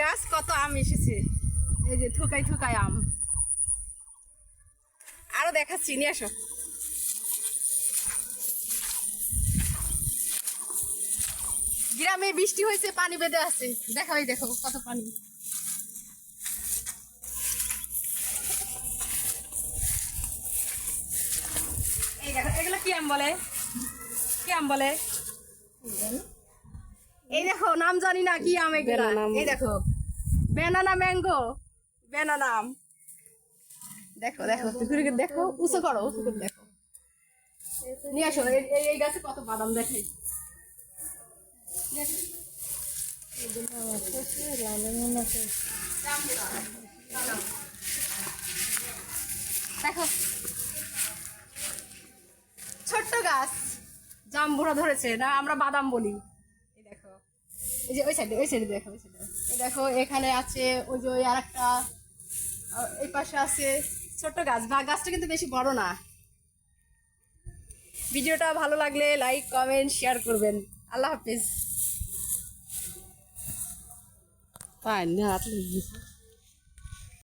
গাছ, কত আম এসেছে, এই যে থুকাই থুকাই আম। আরো দেখাচ্ছি, নিয়ে আসো। গ্রামে বৃষ্টি হয়েছে, পানি বেঁধে আছে, দেখো এই দেখো কত পানি। এই দেখো, এগুলো কি আম বলে, কি আম বলে? এই দেখো, নাম জানি না কি আম এগুলো। এই দেখো, বেনানা ম্যাঙ্গো, বেনানা আম। দেখো দেখো, ঘুরে ঘুরে দেখো, উঁচু করো, উঁচু করে দেখো। নিয়ে আসো, এই গাছে কত বাদাম দেখাই। দেখো ছোট্ট গাছ, জাম্বুরা ধরেছে না, আমরা বাদাম বলি। এই দেখো, এই যে ওই সাইডে, ওই সাইডে দেখো, ওই সাইডে এই দেখো, এখানে আছে ওই যে ওই আরেকটা, এই পাশে আছে ছোট্ট গাছ। বা গাছটা কিন্তু বেশি বড় না। ভিডিওটা ভালো লাগলে লাইক কমেন্ট শেয়ার করবেন। আল্লাহ হাফিজ। তাই না